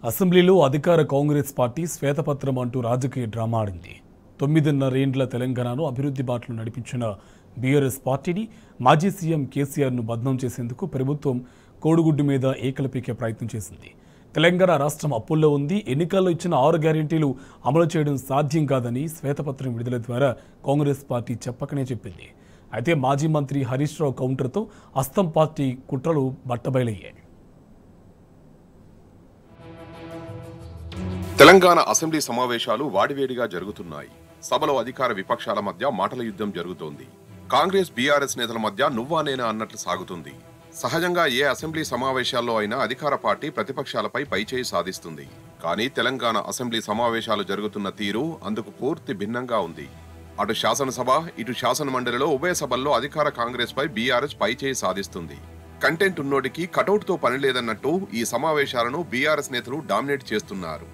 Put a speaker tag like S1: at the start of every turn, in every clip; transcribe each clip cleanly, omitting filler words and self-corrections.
S1: అసెంబ్లీలో అధికార కాంగ్రెస్ పార్టీ శ్వేతపత్రం అంటూ రాజకీయ డ్రామా ఆడింది. 9.5 ఏండ్ల తెలంగాణను అభివృద్ధి బాటలో నడిపించిన బీఆర్ఎస్ పార్టీని మాజీ సీఎం కేసీఆర్ను బద్నాం చేసేందుకు ప్రభుత్వం కోడిగుడ్డు మీద ఏకలు పీకే ప్రయత్నం చేసింది. తెలంగాణ రాష్ట్రం అప్పుల్లో ఉంది, ఎన్నికల్లో ఇచ్చిన 6 గ్యారెంటీలు అమలు చేయడం సాధ్యం కాదని శ్వేతపత్రం విడుదల ద్వారా కాంగ్రెస్ పార్టీ చెప్పకనే చెప్పింది. అయితే మాజీ మంత్రి హరీష్ రావు కౌంటర్తో హస్తం పార్టీ కుట్రలు బట్టబయలయ్యాయి.
S2: తెలంగాణ అసెంబ్లీ సమావేశాలు వాడివేడిగా జరుగుతున్నాయి. సభలో అధికార విపక్షాల మధ్య మాటల యుద్ధం జరుగుతోంది. కాంగ్రెస్ బీఆర్ఎస్ నేతల మధ్య నువ్వా నేనా అన్నట్లు సాగుతుంది. సహజంగా ఏ అసెంబ్లీ సమావేశాల్లో అయినా అధికార పార్టీ ప్రతిపక్షాలపై పైచేయి సాధిస్తుంది. కానీ తెలంగాణ అసెంబ్లీ సమావేశాలు జరుగుతున్న తీరు అందుకు పూర్తి భిన్నంగా ఉంది. అటు శాసనసభ, ఇటు శాసన మండలిలో ఉభయ సభల్లో అధికార కాంగ్రెస్ పై బీఆర్ఎస్ పైచేయి సాధిస్తుంది. కంటెంట్ ఉన్నోడికి కటౌట్ తో పని లేదన్నట్టు ఈ సమావేశాలను బీఆర్ఎస్ నేతలు డామినేట్ చేస్తున్నారు.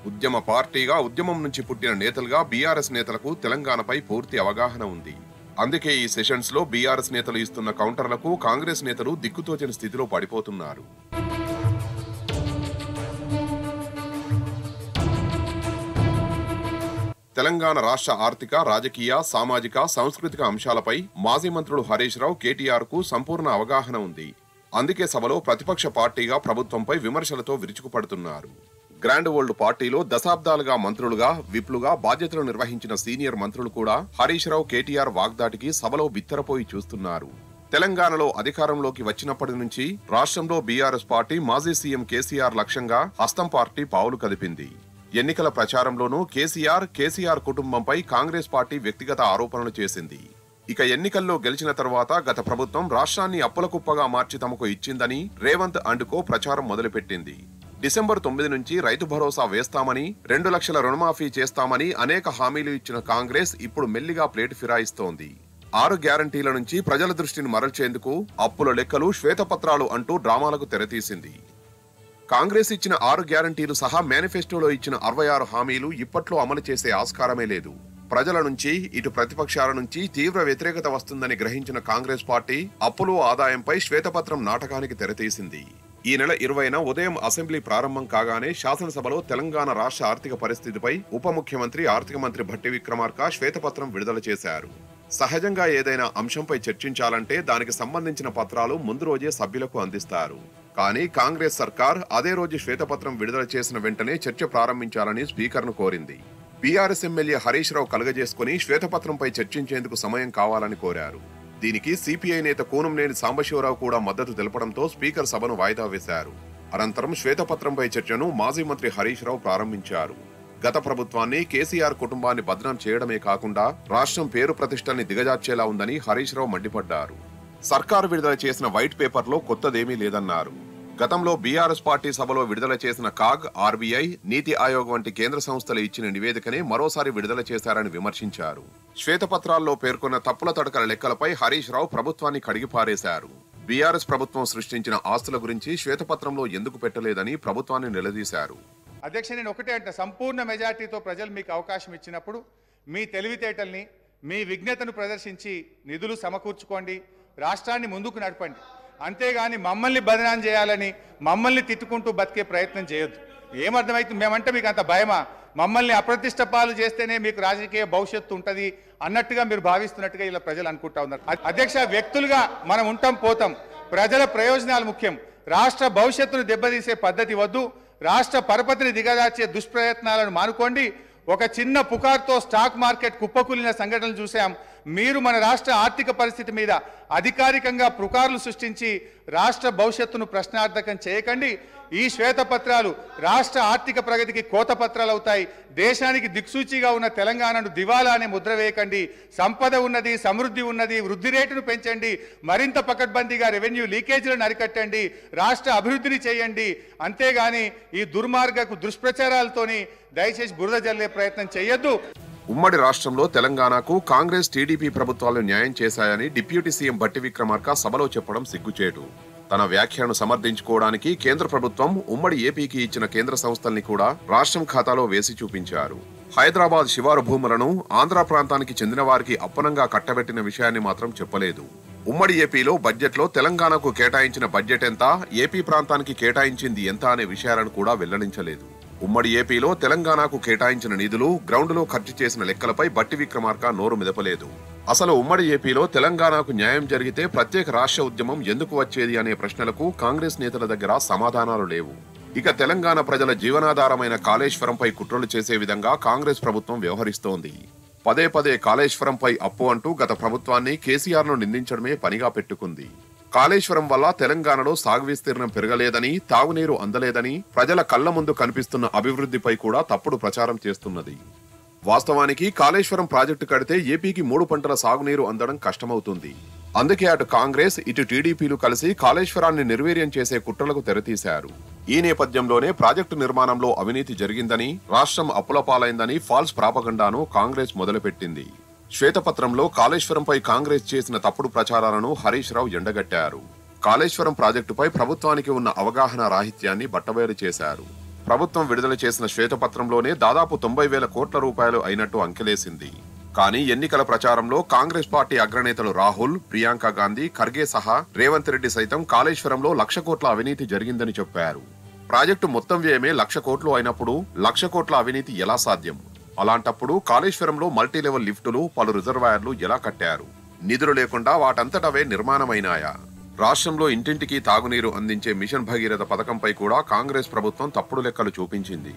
S2: ఉద్యమ పార్టీగా ఉద్యమం నుంచి పుట్టిన నేతలుగా బీఆర్ఎస్ నేతలకు తెలంగాణపై పూర్తి అవగాహన ఉంది. అందుకే ఈ సెషన్స్ లో బీఆర్ఎస్ నేతలు ఇస్తున్న కౌంటర్లకు కాంగ్రెస్ నేతలు దిక్కుతోచని స్థితిలో పడిపోతున్నారు. తెలంగాణ రాష్ట్ర ఆర్థిక, రాజకీయ, సామాజిక, సాంస్కృతిక అంశాలపై మాజీ మంత్రులు హరీష్ రావు, కేటీఆర్ కు సంపూర్ణ అవగాహన ఉంది. అందుకే సభలో ప్రతిపక్ష పార్టీగా ప్రభుత్వంపై విమర్శలతో విరుచుకుపడుతున్నారు. గ్రాండ్ వరల్డ్ పార్టీలో దశాబ్దాలుగా మంత్రులుగా, విప్లుగా బాధ్యతలు నిర్వహించిన సీనియర్ మంత్రులు కూడా హరీష్ రావు, కేటీఆర్ వాగ్దాటికి సభలో బిత్తరపోయి చూస్తున్నారు. తెలంగాణలో అధికారంలోకి వచ్చినప్పటి నుంచి రాష్ట్రంలో బీఆర్ఎస్ పార్టీ మాజీ సీఎం కేసీఆర్ లక్ష్యంగా హస్తం పార్టీ పావులు కదిపింది. ఎన్నికల ప్రచారంలోనూ కేసీఆర్ కుటుంబంపై కాంగ్రెస్ పార్టీ వ్యక్తిగత ఆరోపణలు చేసింది. ఇక ఎన్నికల్లో గెలిచిన తర్వాత గత ప్రభుత్వం రాష్ట్రాన్ని అప్పుల కుప్పగా మార్చి తమకు ఇచ్చిందని రేవంత్ అండ్ కో ప్రచారం మొదలుపెట్టింది. డిసెంబర్ 9 నుంచి రైతు భరోసా వేస్తామని, 2 లక్షల రుణమాఫీ చేస్తామని అనేక హామీలు ఇచ్చిన కాంగ్రెస్ ఇప్పుడు మెల్లిగా ప్లేటు ఫిరాయిస్తోంది. 6 గ్యారంటీల నుంచి ప్రజల దృష్టిని మరల్చేందుకు అప్పుల లెక్కలు, శ్వేతపత్రాలు అంటూ డ్రామాలకు తెరతీసింది. కాంగ్రెస్ ఇచ్చిన 6 గ్యారంటీలు సహా మేనిఫెస్టోలో ఇచ్చిన 66 హామీలు ఇప్పట్లో అమలు చేసే ఆస్కారమే లేదు. ప్రజల నుంచి, ఇటు ప్రతిపక్షాల నుంచి తీవ్ర వ్యతిరేకత వస్తుందని గ్రహించిన కాంగ్రెస్ పార్టీ అప్పులు, ఆదాయంపై శ్వేతపత్రం నాటకానికి తెరతీసింది. ఈ నెల 20న ఉదయం అసెంబ్లీ ప్రారంభం కాగానే శాసనసభలో తెలంగాణ రాష్ట్ర ఆర్థిక పరిస్థితిపై ఉప ముఖ్యమంత్రి, ఆర్థిక మంత్రి భట్టి విక్రమార్క శ్వేతపత్రం విడుదల చేశారు. సహజంగా ఏదైనా అంశంపై చర్చించాలంటే దానికి సంబంధించిన పత్రాలు ముందు రోజే సభ్యులకు అందిస్తారు. కానీ కాంగ్రెస్ సర్కార్ అదే రోజు శ్వేతపత్రం విడుదల చేసిన వెంటనే చర్చ ప్రారంభించాలని స్పీకర్ను కోరింది. బీఆర్ఎస్ ఎమ్మెల్యే హరీష్ రావు కలుగజేసుకుని శ్వేతపత్రంపై చర్చించేందుకు సమయం కావాలని కోరారు. దీనికి సిపిఐ నేత కూనంనేని సాంబశివరావు కూడా మద్దతు తెలపడంతో స్పీకర్ సభను వాయిదా వేశారు. అనంతరం శ్వేతపత్రంపై చర్చను మాజీ మంత్రి హరీష్ రావు ప్రారంభించారు. గత ప్రభుత్వాన్ని, కేసీఆర్ కుటుంబాన్ని బద్నాం చేయడమే కాకుండా రాష్ట్రం పేరు ప్రతిష్టల్ని దిగజార్చేలా ఉందని హరీష్ రావు మండిపడ్డారు. సర్కారు విడుదల చేసిన వైట్ పేపర్లో కొత్తదేమీ లేదన్నారు. గతంలో బీఆర్ఎస్ పార్టీ సభలో విడుదల చేసిన కాగ్, ఆర్బీఐ, నీతి ఆయోగ్ వంటి కేంద్ర సంస్థలు ఇచ్చిన నివేదికనే మరోసారి విడుదల చేశారని విమర్శించారు. శ్వేతపత్రాల్లో పేర్కొన్న తప్పుల తడకల లెక్కలపై హరీష్ రావు ప్రభుత్వాన్ని కడిగిపారేశారు. బీఆర్ఎస్ ప్రభుత్వం సృష్టించిన ఆస్తుల గురించి శ్వేతపత్రంలో ఎందుకు పెట్టలేదని ప్రభుత్వాన్ని నిలదీశారు.
S3: అధ్యక్ష, నేను ఒకటే అంటే సంపూర్ణ మెజార్టీతో ప్రజలు మీకు అవకాశం ఇచ్చినప్పుడు మీ తెలివితేటల్ని, మీ విజ్ఞతను ప్రదర్శించి నిధులు సమకూర్చుకోండి, రాష్ట్రాన్ని ముందుకు నడపండి. అంతేగాని మమ్మల్ని బదనాం చేయాలని, మమ్మల్ని తిట్టుకుంటూ బతికే ప్రయత్నం చేయొద్దు. ఏమర్థమైతుంది? మేమంటే మీకు అంత భయమా? మమ్మల్ని అప్రతిష్ట పాలు చేస్తేనే మీకు రాజకీయ భవిష్యత్తు ఉంటుంది అన్నట్టుగా మీరు భావిస్తున్నట్టుగా ఇలా ప్రజలు అనుకుంటా ఉన్నారు. అధ్యక్ష, వ్యక్తులుగా మనం ఉంటాం, పోతాం. ప్రజల ప్రయోజనాలు ముఖ్యం. రాష్ట్ర భవిష్యత్తును దెబ్బతీసే పద్ధతి వద్దు. రాష్ట్ర పరపతిని దిగజార్చే దుష్ప్రయత్నాలను మానుకోండి. ఒక చిన్న పుకార్తో స్టాక్ మార్కెట్ కుప్పకూలిన సంఘటనలు చూసాం. మీరు మన రాష్ట్ర ఆర్థిక పరిస్థితి మీద అధికారికంగా పుకార్లు సృష్టించి రాష్ట్ర భవిష్యత్తును ప్రశ్నార్థకం చేయకండి. ఈ శ్వేతపత్రాలు రాష్ట్ర ఆర్థిక ప్రగతికి కోతపత్రాలు అవుతాయి. దేశానికి దిక్సూచిగా ఉన్న తెలంగాణను దివాలా అనే ముద్ర వేయకండి. సంపద ఉన్నది, సమృద్ధి ఉన్నది, వృద్ధి రేటును పెంచండి, మరింత పకడ్బందీగా రెవెన్యూ లీకేజీలను అరికట్టండి, రాష్ట్ర అభివృద్ధిని చేయండి. అంతేగాని ఈ దుర్మార్గపు దుష్ప్రచారాలతోని దయచేసి బురద జల్లే ప్రయత్నం చేయొద్దు.
S2: ఉమ్మడి రాష్ట్రంలో తెలంగాణకు కాంగ్రెస్, టీడీపీ ప్రభుత్వాలు న్యాయం చేశాయని డిప్యూటీ సీఎం భట్టి విక్రమార్క సభలో చెప్పడం సిగ్గుచేటు. తన వ్యాఖ్యలను సమర్థించుకోవడానికి కేంద్ర ప్రభుత్వం ఉమ్మడి ఏపీకి ఇచ్చిన కేంద్ర సంస్థల్ని కూడా రాష్ట్రం ఖాతాలో వేసి చూపించారు. హైదరాబాద్ శివారు భూములను ఆంధ్ర ప్రాంతానికి చెందిన వారికి అప్పనంగా కట్టబెట్టిన విషయాన్ని మాత్రం చెప్పలేదు. ఉమ్మడి ఏపీలో బడ్జెట్లో తెలంగాణకు కేటాయించిన బడ్జెట్ ఎంత, ఏపీ ప్రాంతానికి కేటాయించింది ఎంత అనే విషయాలను కూడా వెల్లడించలేదు. ఉమ్మడి ఏపీలో తెలంగాణకు కేటాయించిన నిధులు, గ్రౌండ్లో ఖర్చు చేసిన లెక్కలపై బట్టి విక్రమార్క నోరు మెదపలేదు. అసలు ఉమ్మడి ఏపీలో తెలంగాణకు న్యాయం జరిగితే ప్రత్యేక రాష్ట్ర ఉద్యమం ఎందుకు వచ్చేది అనే ప్రశ్నలకు కాంగ్రెస్ నేతల దగ్గర సమాధానాలు లేవు. ఇక తెలంగాణ ప్రజల జీవనాధారమైన కాళేశ్వరంపై కుట్రలు చేసే విధంగా కాంగ్రెస్ ప్రభుత్వం వ్యవహరిస్తోంది. పదే పదే కాళేశ్వరంపై అప్పు అంటూ గత ప్రభుత్వాన్ని కేసీఆర్ను నిందించడమే పనిగా పెట్టుకుంది. కాళేశ్వరం వల్ల తెలంగాణలో సాగు విస్తీర్ణం పెరగలేదని, తాగునీరు అందలేదని, ప్రజల కళ్ల ముందు కనిపిస్తున్న అభివృద్ధిపై కూడా తప్పుడు ప్రచారం చేస్తున్నది. వాస్తవానికి కాళేశ్వరం ప్రాజెక్టు కడితే ఏపీకి 3 పంటల సాగునీరు అందడం కష్టమవుతుంది. అందుకే అటు కాంగ్రెస్, ఇటు టీడీపీలు కలిసి కాళేశ్వరాన్ని నిర్వీర్యం చేసే కుట్రలకు తెరతీశారు. ఈ నేపథ్యంలోనే ప్రాజెక్టు నిర్మాణంలో అవినీతి జరిగిందని, రాష్ట్రం అప్పుల పాలైందని ఫాల్స్ ప్రాపగండాను కాంగ్రెస్ మొదలుపెట్టింది. శ్వేతపత్రంలో కాళేశ్వరంపై కాంగ్రెస్ చేసిన తప్పుడు ప్రచారాలను హరీష్ రావు ఎండగట్టారు. కాళేశ్వరం ప్రాజెక్టుపై ప్రభుత్వానికి ఉన్న అవగాహన రాహిత్యాన్ని బట్టబయలు చేశారు. ప్రభుత్వం విడుదల చేసిన శ్వేతపత్రంలోనే దాదాపు 90,000 కోట్ల రూపాయలు అయినట్టు అంకెలేసింది. కానీ ఎన్నికల ప్రచారంలో కాంగ్రెస్ పార్టీ అగ్రనేతలు రాహుల్, ప్రియాంక గాంధీ, ఖర్గే సహా రేవంత్ రెడ్డి సైతం కాళేశ్వరంలో 1,00,000 కోట్ల అవినీతి జరిగిందని చెప్పారు. ప్రాజెక్టు మొత్తం వ్యయమే 1,00,000 కోట్లు అయినప్పుడు 1,00,000 కోట్ల అవినీతి ఎలా సాధ్యం? అలాంటప్పుడు కాళేశ్వరంలో మల్టీలెవెల్ లిఫ్టులు, పలు రిజర్వాయర్లు ఎలా కట్టారు? నిధులు లేకుండా వాటంతటవే నిర్మాణమైనాయా? రాష్ట్రంలో ఇంటింటికి తాగునీరు అందించే మిషన్ భగీరథ పథకంపై కూడా కాంగ్రెస్ ప్రభుత్వం తప్పుడు లెక్కలు చూపించింది.